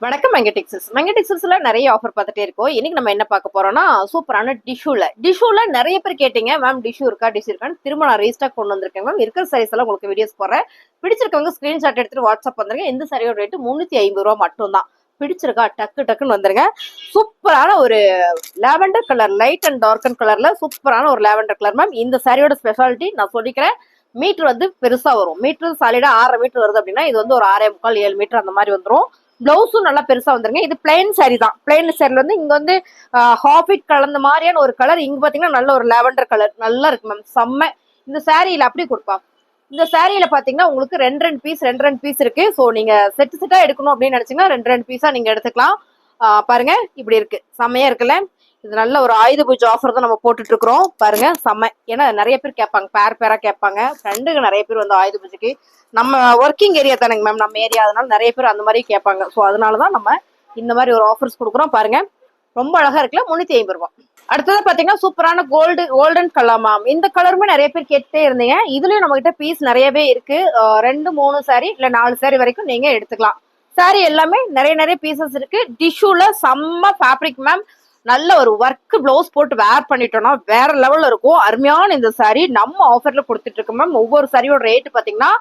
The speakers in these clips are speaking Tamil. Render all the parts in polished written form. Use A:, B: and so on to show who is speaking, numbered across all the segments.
A: வணக்கம் மெங்கடெக்ஸஸ்ல நிறைய ஆஃபர் பார்த்துட்டே இருக்கோம். இன்னைக்கு நம்ம என்ன பார்க்க போறோம்னா சூப்பரான டிஷ்யூல நிறைய பேர் கேட்டீங்க மேம் டிஷ்யூ இருக்கான்னு திரும்ப நான் ரீஸ்டாக் கொண்டு வந்திருக்கேன் மேம். இருக்கிற சைஸ் எல்லாம் உங்களுக்கு வீடியோஸ் போறேன். பிடிச்சிருக்கவங்க ஸ்கிரீன்ஷாட் எடுத்துட்டு வாட்ஸ்அப் வந்துருங்க. இந்த சரியோட ரேட்டு 350 ரூபா மட்டும் தான். பிடிச்சிருக்கா டக்குன்னு வந்துருங்க. சூப்பரான ஒரு lavender colour, light and dark and கலர்ல சூப்பரான ஒரு லாவெண்டர் கலர் மேம். இந்த சாரியோட ஸ்பெஷாலிட்டி நான் சொல்லிக்கிறேன். மீட்டர் வந்து பெருசா வரும். மீட்டர் சாலிடா 6 மீட்டர் வருது அப்படின்னா இது வந்து ஒரு 6.25 7 மீட்டர் அந்த மாதிரி வந்துடும். பிளவுஸும் நல்லா பெருசா வந்துருங்க. இது பிளைன் சாரி தான். பிளைன் சாரில வந்து இங்க வந்து ஹாஃபிட் கலந்த மாதிரியான ஒரு கலர். இங்க பாத்தீங்கன்னா நல்ல ஒரு லாவெண்டர் கலர் நல்லா இருக்கு மேம். செம்ம. இந்த சாரியில அப்படி கொடுப்பா. இந்த சாரியில பாத்தீங்கன்னா உங்களுக்கு ரெண்டு பீஸ் இருக்கு. ஸோ நீங்க செட்டா எடுக்கணும் அப்படின்னு நினைச்சீங்கன்னா ரெண்டு பீஸா நீங்க எடுத்துக்கலாம். பாருங்க இப்படி இருக்கு. செம்மையா இருக்குல்ல. இது நல்ல ஒரு ஆயுத பூஜை ஆஃபர் தான் நம்ம போட்டுட்டு இருக்கிறோம். பாருங்க செம்ம. ஏன்னா நிறைய பேர் கேட்பாங்க, பேரா கேட்பாங்க. ஃப்ரெண்டுங்க நிறைய பேர் வந்து ஆயுத பூஜைக்கு நம்ம ஒர்க்கிங் ஏரியா தானேங்க மேம், நம்ம ஏரியா. அதனால நிறைய பேர் அந்த மாதிரி கேட்பாங்க. ஸோ அதனாலதான் நம்ம இந்த மாதிரி ஒரு ஆஃபர்ஸ் கொடுக்குறோம். பாருங்க ரொம்ப அழகா இருக்குல்ல. 350 ரூபாய். அடுத்தது பாத்தீங்கன்னா சூப்பரான கோல்டன் கலர் மேம். இந்த கலருமே நிறைய பேர் கேட்டே இருந்தீங்க. இதுலயும் நம்ம கிட்ட பீஸ் நிறையவே இருக்கு. 2 3 சாரி இல்ல 4 சாரி வரைக்கும் நீங்க எடுத்துக்கலாம். சாரி எல்லாமே நிறைய பீசஸ் இருக்கு. டிஷ்யூல செம்ம ஃபேப்ரிக் மேம். நல்ல ஒரு ஒர்க் பிளவுஸ் போட்டு வேர் பண்ணிட்டோம்னா வேற லெவல்ல இருக்கும். அருமையான இந்த சாரி நம்ம ஆஃபர்ல கொடுத்துட்டு இருக்கோம் மேம். ஒவ்வொரு சாரியோட ரேட் பாத்தீங்கன்னா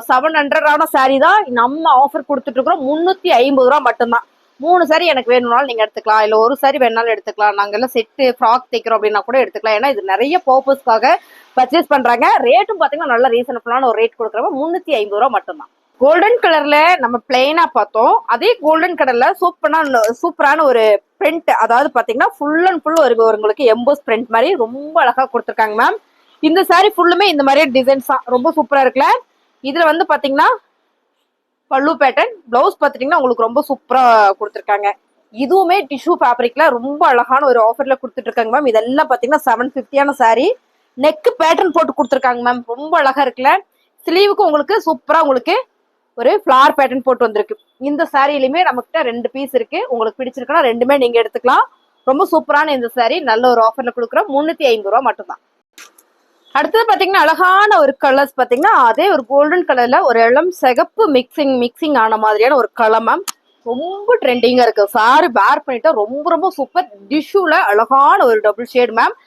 A: 700 சாரி தான் நம்ம ஆஃபர் கொடுத்துட்டு இருக்கிறோம். 350 ரூபா மட்டும்தான். 3 சாரி எனக்கு வேணும்னாலும் நீங்க எடுத்துக்கலாம். இல்ல ஒரு சாரி வேணாலும் எடுத்துக்கலாம். நாங்க எல்லாம் செட்டு ஃப்ராக் தைக்கிறோம் அப்படின்னா கூட எடுத்துக்கலாம். ஏன்னா இது நிறைய பர்பஸ்க்காக பர்ச்சேஸ் பண்றாங்க. ரேட்டும் பாத்தீங்கன்னா நல்ல ரீசனபிளான ஒரு ரேட் கொடுக்குறவங்க 350 ரூபா மட்டும்தான். கோல்டன் கலர்ல நம்ம பிளெயினா பார்த்தோம். அதே கோல்டன் கலர்ல சூப்பரான ஒரு பிரிண்ட், அதாவது பாத்தீங்கன்னா ஃபுல் அண்ட் ஃபுல் ஒரு உங்களுக்கு எம்போஸ் பிரிண்ட் மாதிரி ரொம்ப அழகா கொடுத்துருக்காங்க மேம். இந்த சாரி ஃபுல்லுமே இந்த மாதிரி டிசைன்ஸ் தான். ரொம்ப சூப்பரா இருக்குல்ல. இதுல வந்து பாத்தீங்கன்னா பல்லு பேட்டர்ன், பிளவுஸ் பாத்தீங்கன்னா உங்களுக்கு ரொம்ப சூப்பரா கொடுத்துருக்காங்க. இதுவுமே டிஷ்யூ ஃபேப்ரிக்ல ரொம்ப அழகான ஒரு ஆஃபர்ல கொடுத்துட்டு இருக்காங்க மேம். இதெல்லாம் பாத்தீங்கன்னா 750 சாரி. நெக் பேட்டர்ன் போட்டு கொடுத்துருக்காங்க மேம். ரொம்ப அழகா இருக்குல்ல. ஸ்லீவுக்கு உங்களுக்கு சூப்பரா உங்களுக்கு ஒரு ஃபிளார் பேட்டர்ன் போட்டு வந்திருக்கு. இந்த சாரியிலுமே நமக்கிட்ட 2 பீஸ் இருக்கு. உங்களுக்கு பிடிச்சிருக்குன்னா ரெண்டுமே நீங்க எடுத்துக்கலாம். ரொம்ப சூப்பரான இந்த சாரி நல்ல ஒரு ஆஃபர்ல கொடுக்குறோம். 350 ரூபா மட்டும்தான். அடுத்தது பாத்தீங்கன்னா அழகான ஒரு கலர்ஸ் பாத்தீங்கன்னா அதே ஒரு கோல்டன் கலர்ல ஒரு இளம் சிகப்பு மிக்சிங் ஆன மாதிரியான ஒரு கலர் மேம். ரொம்ப ட்ரெண்டிங்கா இருக்கு. சாரி வேர் பண்ணிட்டா ரொம்ப சூப்பர். டிஷ்யூல அழகான ஒரு டபுள் ஷேட் மேம்.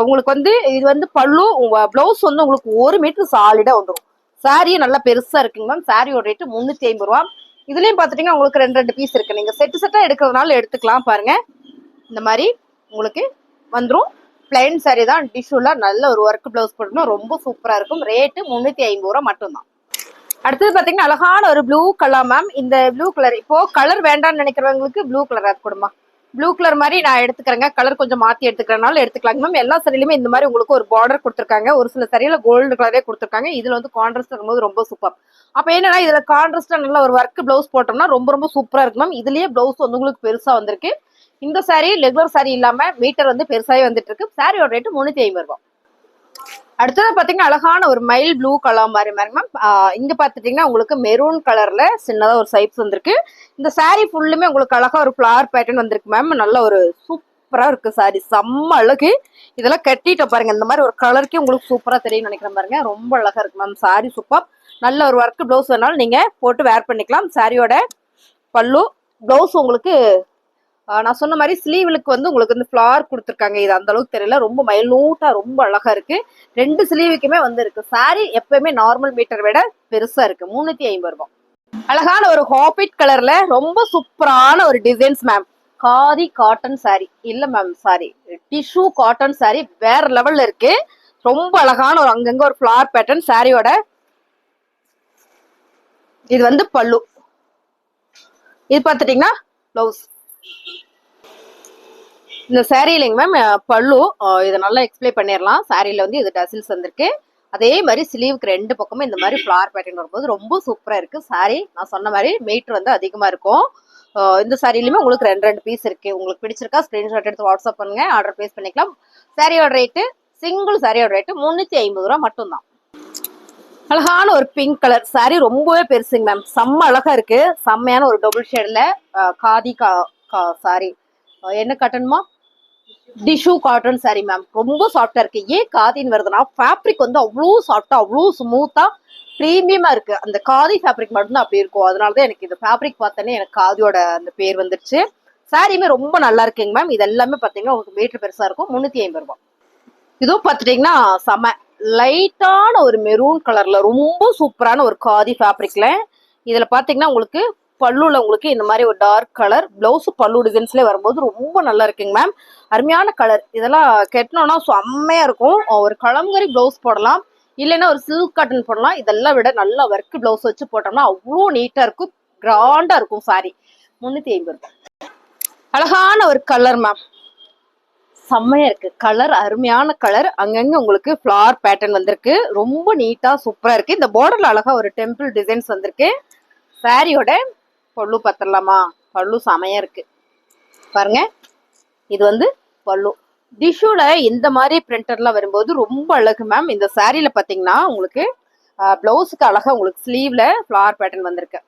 A: உங்களுக்கு வந்து இது வந்து பல்லு, பிளவுஸ் வந்து உங்களுக்கு 1 மீட்டர் சாலிடா வந்துடும். சாரியும் நல்லா பெருசா இருக்குங்க மேம். சாரியோட ரேட்டு 350 ரூபா. இதுலயும் பாத்துட்டீங்கன்னா உங்களுக்கு ரெண்டு பீஸ் இருக்கு. நீங்க செட்டா எடுக்கிறதுனால எடுத்துக்கலாம். பாருங்க இந்த மாதிரி உங்களுக்கு வந்துடும். பிளைன் சாரி தான். டிஷ்யூல நல்ல ஒரு ஒர்க் பிளவுஸ் போட்டோம்னா ரொம்ப சூப்பரா இருக்கும். ரேட்டு 350 ரூபா மட்டும்தான். அடுத்தது பாத்தீங்கன்னா அழகான ஒரு ப்ளூ கலர் மேம். இந்த ப்ளூ கலர் இப்போ கலர் வேண்டாம்னு நினைக்கிறவங்களுக்கு ப்ளூ கலர் அது கொடுமா. ப்ளூ கலர் மாதிரி நான் எடுத்துக்கிறேங்க. கலர் கொஞ்சம் மாத்தி எடுத்துக்கிறனால எடுத்துக்கலாங்க மேம். எல்லா சரியிலுமே இந்த மாதிரி உங்களுக்கு ஒரு பார்டர் கொடுத்துருக்காங்க. ஒரு சில சரியில கோல்டு கலரே கொடுத்துருக்காங்க. இதுல வந்து கான்ட்ராஸ்ட் இருக்கும்போது ரொம்ப சூப்பர். அப்ப என்னன்னா இதுல கான்ட்ராஸ்டா நல்ல ஒரு ஒர்க் பிளவுஸ் போட்டோம்னா ரொம்ப சூப்பரா இருக்கு மேம். இதுலயே பிளவுஸ் வந்து உங்களுக்கு பெருசா வந்திருக்கு. இந்த சாரி ரெகுலர் சாரி இல்லாம மீட்டர் வந்து பெருசாவே வந்துட்டு இருக்கு. சாரியோட ரேட்டு 350 ரூபாய். அடுத்தது பாத்தீங்கன்னா அழகான ஒரு மைல் ப்ளூ கலர் மாதிரி மேம். இங்க பாத்துட்டீங்கன்னா உங்களுக்கு மெரூன் கலர்ல சின்னதா ஒரு சைப்ஸ் வந்திருக்கு. இந்த சாரி ஃபுல்லுமே உங்களுக்கு அழகா ஒரு ஃபிளவர் பேட்டர்ன் வந்திருக்கு மேம். நல்ல ஒரு சூப்பரா இருக்கு சாரி. செம்ம அழகு. இதெல்லாம் கட்டிட்டு பாருங்க. இந்த மாதிரி ஒரு கலருக்கே உங்களுக்கு சூப்பரா தெரியும் நினைக்கிறேன் பாருங்க. ரொம்ப அழகா இருக்கு மேம். Sorry super. நல்ல ஒரு ஒர்க் பிளவுஸ் வேணாலும் நீங்க போட்டு வேர் பண்ணிக்கலாம். சாரியோட பல்லு, பிளவுஸ் உங்களுக்கு நான் சொன்ன மாதிரி ஸ்லீவுக்கு வந்து உங்களுக்கு வந்து ஃபிளார் கொடுத்துருக்காங்க. இது அந்த அளவுக்கு தெரியல. ரொம்ப மைலூட்டா ரொம்ப அழகா இருக்கு. 2 ஸ்லீவுக்குமே வந்து இருக்கு. சாரி எப்பயுமே நார்மல் மீட்டர் விட பெருசா இருக்கு. 350 ரூபாய். அழகான ஒரு ஹாபிட் கலர்ல ரொம்ப சூப்பரான ஒரு designs ma'am. Khadi cotton sari இல்ல ma'am, sari tissue cotton sari வேற லெவல்ல இருக்கு. ரொம்ப அழகான ஒரு அங்கங்க ஒரு ஃபிளார் பேட்டர்ன். சாரியோட இது வந்து பல்லு. இது பாத்துட்டீங்கன்னா பிளவுஸ். இந்த சாரியிலங்க மேம் பல்லு இதை நல்லா எக்ஸ்பிளைன் பண்ணிடலாம். சாரியில வந்து இது டசில்ஸ் வந்திருக்கு. அதே மாதிரி ஸ்லீவுக்கு 2 பக்கமும் இந்த மாதிரி ஃபிளார் பேட்டர்ன் வரும்போது ரொம்ப சூப்பரா இருக்கு. சாரி நான் சொன்ன மாதிரி மீட்டர் வந்து அதிகமா இருக்கும். இந்த சாரியிலுமே உங்களுக்கு ரெண்டு பீஸ் இருக்கு. உங்களுக்கு பிடிச்சிருக்கா ஸ்கிரீன்ஷாட் எடுத்து வாட்ஸ்அப் பண்ணுங்க. ஆர்டர் பிளேஸ் பண்ணிக்கலாம். சாரியோட ரேட்டு சிங்கிள் சாரியோட ரேட்டு 350 ரூபா மட்டும்தான். அழகான ஒரு பிங்க் கலர் சாரி. ரொம்பவே பெருசுங்க மேம். செம்ம அழகா இருக்கு. செம்மையான ஒரு டபுள் ஷேட்ல காதி சாரி என்ன கட்டணுமா டிஷ்யூ காட்டன் சாரி மேம். ரொம்ப சாஃப்டா இருக்கு. ஏன் காதின்னு வருதுன்னா ஃபேப்ரிக் வந்து அவ்வளோ சாஃப்டா அவ்வளோ ஸ்மூத்தா ப்ரீமியமா இருக்கு. அந்த காதி ஃபேப்ரிக் மட்டும்தான் அப்படி இருக்கும். அதனாலதான் எனக்கு இந்த ஃபேப்ரிக் பார்த்தோன்னே எனக்கு காதியோட அந்த பேர் வந்துருச்சு. சாரியுமே ரொம்ப நல்லா இருக்குங்க மேம். இது எல்லாமே பாத்தீங்கன்னா உங்களுக்கு மீட்டர் பெருசா இருக்கும். 350 ரூபாய். இதுவும் பாத்துட்டீங்கன்னா செம லைட்டான ஒரு மெரூன் கலர்ல ரொம்ப சூப்பரான ஒரு காதி ஃபேப்ரிக்ல இதுல பாத்தீங்கன்னா உங்களுக்கு பல்லுல உங்களுக்கு இந்த மாதிரி ஒரு டார்க் கலர் பிளவுஸ் பல்லு டிசைன்ஸ்ல வரும்போது ரொம்ப நல்லா இருக்குங்க மேம். அருமையான கலர். இதெல்லாம் கெட்டணும்னா செம்மையா இருக்கும். ஒரு கலம்கரி பிளவுஸ் போடலாம், இல்லைன்னா ஒரு சில்க் காட்டன் போடலாம். இதெல்லாம் விட நல்லா ஒர்க் பிளவுஸ் வச்சு போட்டோம்னா அவ்வளோ நீட்டா இருக்கும், கிராண்டா இருக்கும் சாரி. 350 ரூபாய். அழகான ஒரு கலர் மேம். செம்மையா இருக்கு கலர், அருமையான கலர். அங்கங்க உங்களுக்கு ஃபிளார் பேட்டர்ன் வந்திருக்கு. ரொம்ப நீட்டா சூப்பரா இருக்கு. இந்த பார்டர்ல அழகா ஒரு டெம்பிள் டிசைன்ஸ் வந்திருக்கு. சாரியோட பல்லு பத்தரலாமா? பல்லு செமையா இருக்கு பாருங்க. இது வந்து பல்லு. டிஷ்யூல இந்த மாதிரி பிரிண்டர்லாம் வரும்போது ரொம்ப அழகு மேம். இந்த சாரியில பாத்தீங்கன்னா உங்களுக்கு பிளவுஸுக்கு அழகா உங்களுக்கு ஸ்லீவ்ல ஃபிளார் பேட்டர்ன் வந்திருக்கு.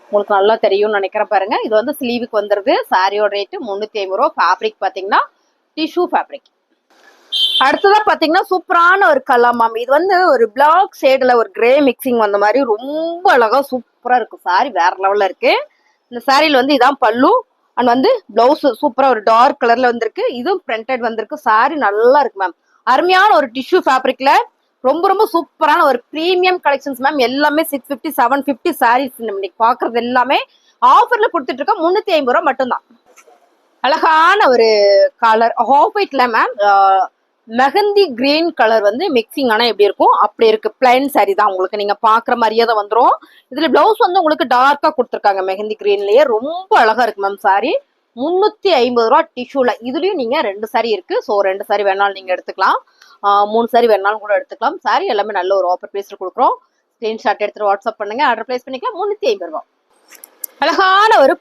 A: உங்களுக்கு நல்லா தெரியும்னு நினைக்கிறேன் பாருங்க. இது வந்து ஸ்லீவுக்கு வந்துருது. சாரியோட ரேட்டு 350 ரூபா. ஃபேப்ரிக் பாத்தீங்கன்னா டிஷ்யூ ஃபேப்ரிக். அடுத்ததா பாத்தீங்கன்னா சூப்பரான ஒரு கலர் மேம். இது வந்து ஒரு பிளாக் ஷேட்ல ஒரு கிரே மிக்சிங் வந்த மாதிரி ரொம்ப அழகா சூப்பரா இருக்கும். சாரி வேற லெவல்ல இருக்கு. இந்த சாரியில வந்து இதான் பல்லு அண்ட் வந்து பிளவுஸ் சூப்பரா ஒரு டார்க் கலர்ல வந்திருக்கு. இதுவும் பிரிண்டட் வந்திருக்கு. சாரி நல்லா இருக்கு மேம். அருமையான ஒரு டிஷ்யூ ஃபேப்ரிக்ல ரொம்ப ரொம்ப சூப்பரான ஒரு பிரீமியம் கலெக்ஷன்ஸ் மேம். எல்லாமே 650 750 சாரீஸ் இன்னைக்கு பாக்குறது எல்லாமே ஆஃபர்ல கொடுத்துட்டு இருக்கோம். 350 ரூபாய் மட்டும்தான். அழகான ஒரு கலர் ஆஃப் ஒயிட்ல மேம். மெஹந்தி கிரீன் கலர் வந்து மிக்சிங் ஆனா எப்படி இருக்கும் அப்படி இருக்கு. பிளைன் சாரி தான் உங்களுக்கு நீங்க பாக்குற மாதிரியே தான் வந்துடும். இதுல பிளவுஸ் வந்து உங்களுக்கு டார்க்கா கொடுத்துருக்காங்க மெஹந்தி கிரீன்லயே. ரொம்ப அழகா இருக்கு மேம் சாரி. 350 ரூபா டிஷ்யூல. இதுலயும் நீங்க 2 சாரி இருக்கு. ஸோ 2 சாரி வேணாலும் நீங்க எடுத்துக்கலாம், 3 சாரி வேணாலும் கூட எடுத்துக்கலாம். சாரி எல்லாமே நல்ல ஒரு ஆஃபர் பிரைஸ்ல கொடுக்குறோம். ஸ்கிரீன்ஷாட் எடுத்துட்டு வாட்ஸ்அப் பண்ணுங்க, ஆர்டர் பிளேஸ் பண்ணிக்கலாம். 350 ரூபா. அழகான ஒரு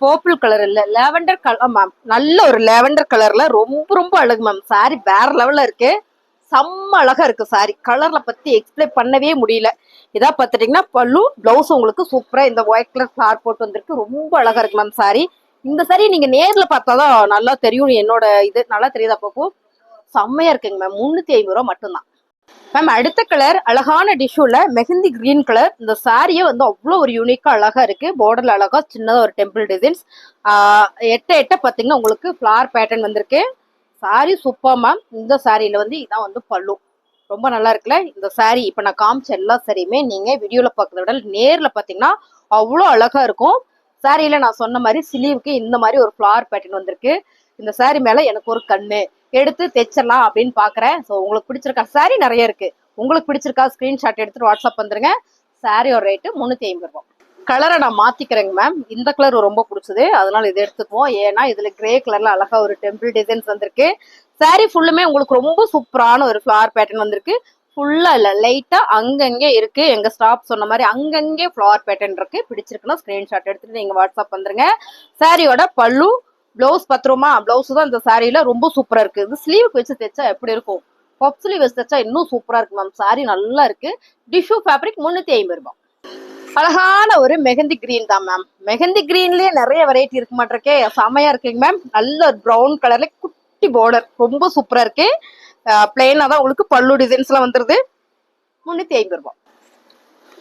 A: பர்பிள் கலர் இல்ல லேவெண்டர் கலர் மேம். நல்ல ஒரு லேவெண்டர் கலர்ல ரொம்ப ரொம்ப அழகு மேம். சாரி வேற லெவல்ல இருக்கு. செம்ம அழகா இருக்கு சாரி. கலர்ல பத்தி எக்ஸ்பிளைன் பண்ணவே முடியல. இதா பாத்துட்டீங்கன்னா பல்லு, பிளவுஸ் உங்களுக்கு சூப்பரா இந்த ஒயிட் கலர் ஃபிளார் போட்டு வந்திருக்கு. ரொம்ப அழகா இருக்கு மேம் சாரி. இந்த சாரி நீங்க நேர்ல பார்த்தாதான் நல்லா தெரியும். என்னோட இது நல்லா தெரியுதா பாப்போம். செம்மையா இருக்குங்க மேம். 350 ரூபா மட்டும்தான் மேம். அடுத்த கலர் அழகான டிஷ்யூல மெஹந்தி கிரீன் கலர். இந்த சாரியே வந்து அவ்வளோ ஒரு யூனிக்கா அழகா இருக்கு. பார்டர்ல அழகா சின்னதா ஒரு டெம்பிள் டிசைன்ஸ். எட்ட எட்ட பாத்தீங்கன்னா உங்களுக்கு ஃபிளார் பேட்டர்ன் வந்திருக்கு. Sorry super ma'am. இந்த சாரியில வந்து இதான் வந்து பல்லு. ரொம்ப நல்லா இருக்குல்ல இந்த சாரி. இப்ப நான் காமிச்ச எல்லா சாரியுமே நீங்க வீடியோல பாக்குறத விட நேர்ல பாத்தீங்கன்னா அவ்வளோ அழகா இருக்கும். சாரியில நான் சொன்ன மாதிரி ஸ்லீவுக்கு இந்த மாதிரி ஒரு ஃபிளார் பேட்டர்ன் வந்திருக்கு. இந்த சாரி மேல எனக்கு ஒரு கண்ணு எடுத்து தைச்சிடலாம் அப்படின்னு பாக்குறேன். ஸோ உங்களுக்கு பிடிச்சிருக்கா? சாரி நிறைய இருக்கு. உங்களுக்கு பிடிச்சிருக்கா? ஸ்கிரீன்ஷாட் எடுத்துட்டு வாட்ஸ்அப் வந்துருங்க. சாரியோட ரேட்டு 350 ரூபாய். கலரை நான் மாத்திக்கிறேங்க மேம். இந்த கலர் ரொம்ப பிடிச்சது, அதனால இதை எடுத்துக்குவோம். ஏன்னா இதுல கிரே கலர்ல அழகா ஒரு டெம்பிள் டிசைன்ஸ் வந்திருக்கு. சாரி ஃபுல்லுமே உங்களுக்கு ரொம்ப சூப்பரான ஒரு ஃபிளார் பேட்டர்ன் வந்திருக்கு. ஃபுல்லா இல்ல, லைட்டா அங்கங்கே இருக்கு. எங்க ஸ்டாப் சொன்ன மாதிரி அங்கங்கே ஃபிளார் பேட்டர்ன் இருக்கு. பிடிச்சிருக்குன்னா ஸ்கிரீன்ஷாட் எடுத்துட்டு நீங்க வாட்ஸ்அப் வந்துருங்க. சாரியோட பல்லு பிளவுஸ் பத்துருமா? பிளவுஸ் தான் இந்த சாரியில ரொம்ப சூப்பரா இருக்கு. இது ஸ்லீவுக்கு வச்சு தைச்சா எப்படி இருக்கும்? பப் ஸ்லீவ் வச்சு தைச்சா இன்னும் சூப்பரா இருக்கு மேம். சாரி நல்லா இருக்கு. டிஷ்யூ ஃபேப்ரிக் 350 ரூபாய். அழகான ஒரு மெஹந்தி கிரீன் தான் மேம். மெஹந்தி கிரீன்லயே நிறைய வெரைட்டி இருக்கு மாட்டிருக்கே. செமையா இருக்குங்க மேம். நல்ல ஒரு ப்ரௌன் கலர்ல குட்டி பார்டர் ரொம்ப சூப்பரா இருக்கு. பிளெயினா தான் உங்களுக்கு பல்லு டிசைன்ஸ் எல்லாம் வந்துருது. 350 ரூபாய்.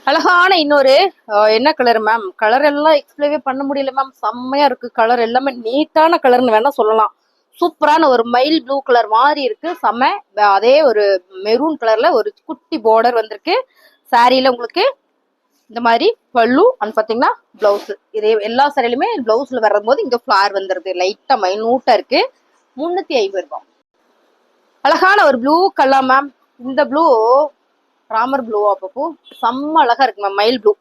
A: அழகான இன்னொரு என்ன கலர் மேம்? கலர் எல்லாம் எக்ஸ்பிளைவே பண்ண முடியல மேம். செம்மையா இருக்கு கலர். எல்லாமே நீட்டான கலர்னு வேணா சொல்லலாம். சூப்பரான ஒரு மைல் ப்ளூ கலர் மாதிரி இருக்கு. செம்ம. அதே ஒரு மெரூன் கலர்ல ஒரு குட்டி பார்டர் வந்திருக்கு. சாரியில உங்களுக்கு இந்த மாதிரி பல்லு அண்ட் பாத்தீங்கன்னா பிளவுஸ். இதே எல்லா சாரிலுமே பிளவுஸ்ல வரும்போது இங்க ஃபிளார் வந்துருது. லைட்டா மைனூட்டா இருக்கு. 350 ரூபாய். அழகான ஒரு ப்ளூ கலர் மேம். இந்த ப்ளூ ராமர் ப்ளூ. அப்பப்போ செம்ம அழகா இருக்கு மேம். மயில் ப்ளூ.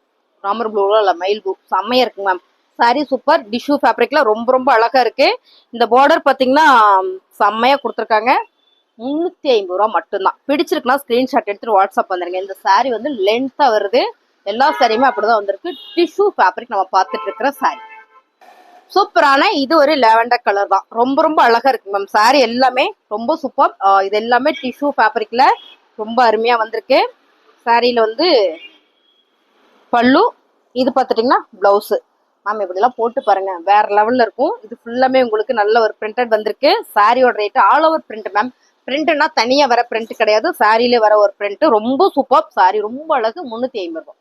A: ராமர் ப்ளூல இல்ல, மயில் ப்ளூ. செம்மையா இருக்கு மேம். Sorry super. டிஷ்யூ ஃபேப்ரிக்ல ரொம்ப ரொம்ப அழகா இருக்கு. இந்த பார்டர் பாத்தீங்கன்னா செம்மையா கொடுத்துருக்காங்க. 350 ரூபாய் மட்டும்தான். பிடிச்சிருக்குன்னா ஸ்கிரீன்ஷாட் எடுத்துட்டு வாட்ஸ்அப் வந்துருங்க. இந்த சாரி வந்து லென்த்தா வருது. எல்லா சாரியுமே அப்படிதான் வந்திருக்கு. டிஷ்யூ ஃபேப்ரிக் நம்ம பார்த்துட்டு இருக்கிற சாரி. சூப்பரான இது ஒரு லேவெண்டர் கலர் தான். ரொம்ப ரொம்ப அழகா இருக்கு மேம். சாரி எல்லாமே ரொம்ப சூப்பர். இது எல்லாமே டிஷ்யூ ஃபேப்ரிக்ல ரொம்ப அருமையா வந்திருக்கு. சாரியில வந்து பல்லு, இது பார்த்துட்டீங்கன்னா பிளவுஸ். மேம் இப்படி எல்லாம் போட்டு பாருங்க, வேற லெவல்ல இருக்கும். இது ஃபுல்லாமே உங்களுக்கு நல்ல ஒரு பிரிண்டட் வந்திருக்கு. சாரியோட rate all over print ma'am. பிரிண்ட்னா தனியா வர பிரிண்ட் கிடையாது, சாரியிலே வர ஒரு பிரிண்ட். ரொம்ப சூப்பர் சாரி, ரொம்ப அழகு. 350 ரூபாய்.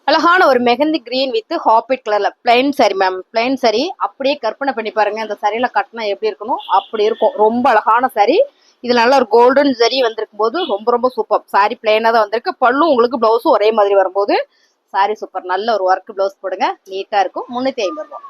A: அழகான ஒரு மெஹந்தி கிரீன் வித் ஹாப்பிட் கலர்ல plain sorry ma'am. Plain sorry அப்படியே கற்பனை பண்ணி பாருங்க, இந்த சாரியில கட்டினா எப்படி இருக்கணும் அப்படி இருக்கும். ரொம்ப அழகான சாரி. இதுல நல்ல ஒரு கோல்டன் ஜரி வந்திருக்கும் போது ரொம்ப ரொம்ப சூப்பர். சாரி பிளைனா தான் வந்திருக்கு. பல்லு உங்களுக்கு பிளவுஸும் ஒரே மாதிரி வரும்போது சாரி சூப்பர். நல்ல ஒரு ஒர்க் பிளவுஸ் போடுங்க, நீட்டா இருக்கும். 350 ரூபாய்.